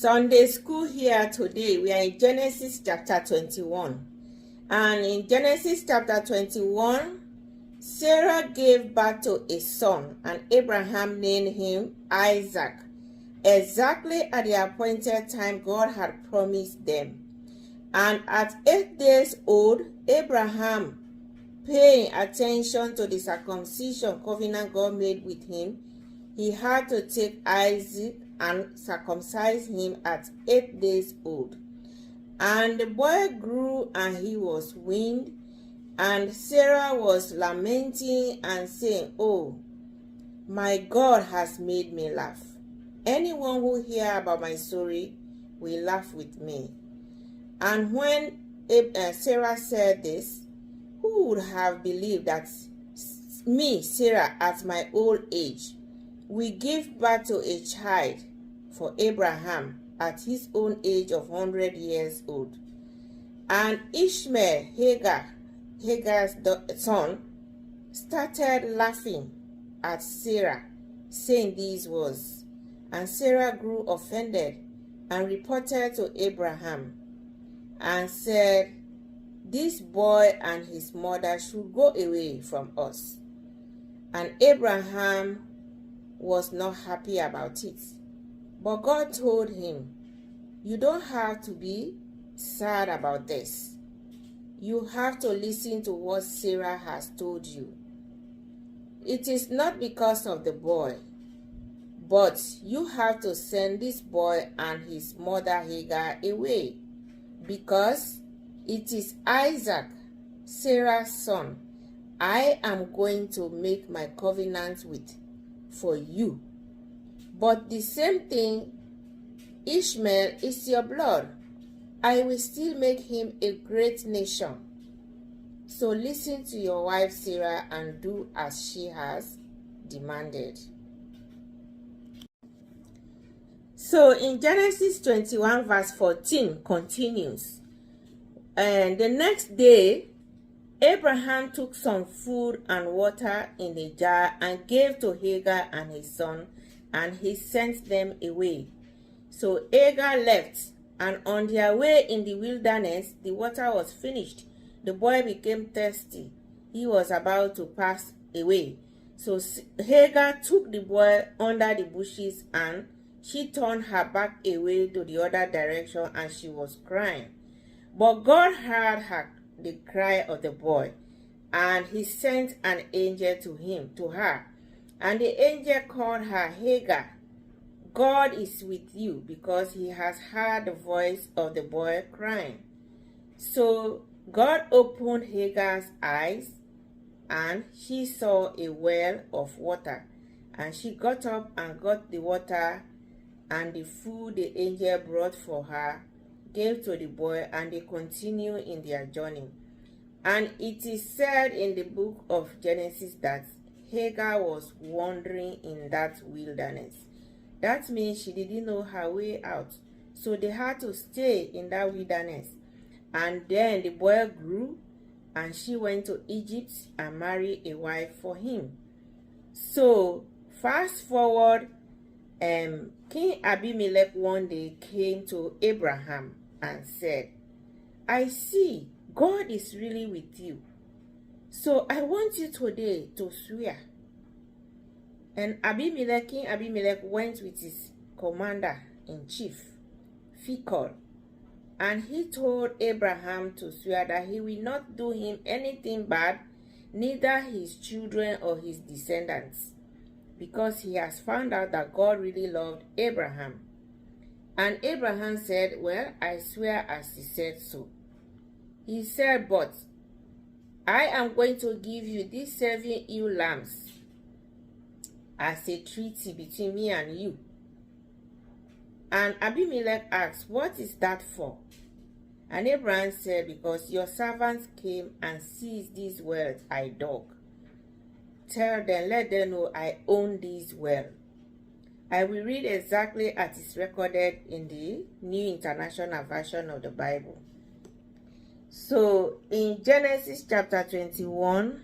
Sunday school here today. We are in Genesis chapter 21. And in Genesis chapter 21, Sarah gave birth to a son, and Abraham named him Isaac, exactly at the appointed time God had promised them. And at 8 days old, Abraham, paying attention to the circumcision covenant God made with him, he had to take Isaac and circumcise him at 8 days old. And the boy grew, and he was weaned, and Sarah was lamenting and saying, "Oh, my God has made me laugh. Anyone who hears about my story will laugh with me." And when Sarah said this, who would have believed that me, Sarah, at my old age, will give birth to a child for Abraham at his own age of 100 years old? And Ishmael, Hagar's son, started laughing at Sarah, saying these words. And Sarah grew offended and reported to Abraham and said, "This boy and his mother should go away from us." And Abraham was not happy about it. But God told him, "You don't have to be sad about this. You have to listen to what Sarah has told you. It is not because of the boy, but you have to send this boy and his mother Hagar away, because it is Isaac, Sarah's son, I am going to make my covenant with for you. But the same thing, Ishmael is your blood. I will still make him a great nation. So listen to your wife Sarah and do as she has demanded." So in Genesis 21 verse 14 continues. And the next day, Abraham took some food and water in a jar and gave to Hagar and his son, and he sent them away. So Hagar left, and on their way in the wilderness, the water was finished. The boy became thirsty. He was about to pass away. So Hagar took the boy under the bushes, and she turned her back away to the other direction, and she was crying. But God heard the cry of the boy, and he sent an angel to her. And the angel called her, "Hagar, God is with you, because he has heard the voice of the boy crying." So God opened Hagar's eyes, and she saw a well of water. And she got up and got the water and the food the angel brought for her, gave to the boy, and they continued in their journey. And it is said in the book of Genesis that Hagar was wandering in that wilderness. That means she didn't know her way out. So they had to stay in that wilderness. And then the boy grew, and she went to Egypt and married a wife for him. So fast forward, King Abimelech one day came to Abraham and said, "I see God is really with you. So I want you today to swear." And King Abimelech went with his commander-in-chief, Phicol, and he told Abraham to swear that he will not do him anything bad, neither his children or his descendants, because he has found out that God really loved Abraham. And Abraham said, "Well, I swear as he said so." He said, "But I am going to give you these 7 ewe lambs as a treaty between me and you." And Abimelech asked, "What is that for?" And Abraham said, "Because your servants came and seized these wells I dug. Tell them, let them know I own these wells." I will read exactly as it's recorded in the New International Version of the Bible. So in Genesis chapter 21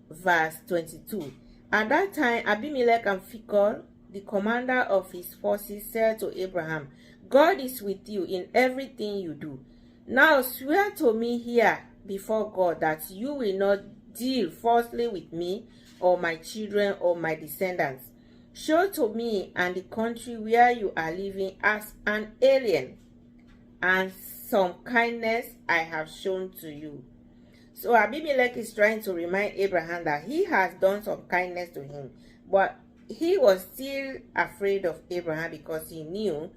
verse 22, at that time Abimelech and Phicol the commander of his forces, said to Abraham, God is with you in everything you do. Now swear to me here before God that you will not deal falsely with me or my children or my descendants. Show to me and the country where you are living as an alien, and some kindness I have shown to you. So Abimelech is trying to remind Abraham that he has done some kindness to him, but he was still afraid of Abraham because he knew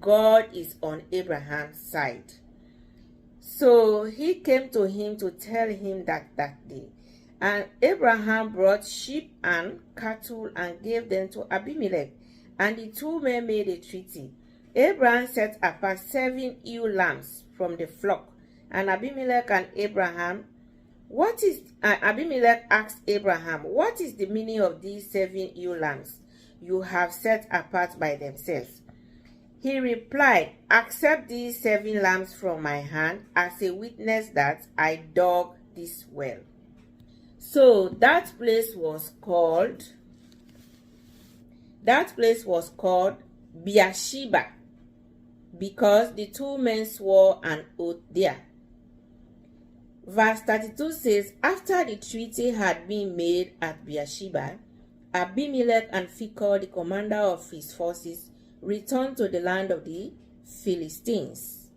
God is on Abraham's side. So he came to him to tell him that day. And Abraham brought sheep and cattle and gave them to Abimelech. And the two men made a treaty. Abraham set apart 7 ewe lambs from the flock. And Abimelech asked Abraham, what is the meaning of these 7 ewe lambs you have set apart by themselves? He replied, accept these 7 lambs from my hand as a witness that I dug this well. So that place was called Beersheba, because the two men swore an oath there. Verse 32 says, after the treaty had been made at Beersheba, Abimelech and Phicol, the commander of his forces, returned to the land of the Philistines.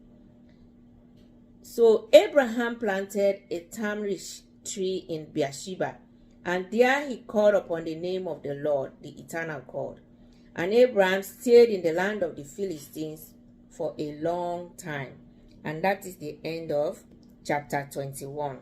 So Abraham planted a tamarisk tree in Beersheba, and there he called upon the name of the Lord, the eternal God. And Abraham stayed in the land of the Philistines for a long time. And that is the end of chapter 21.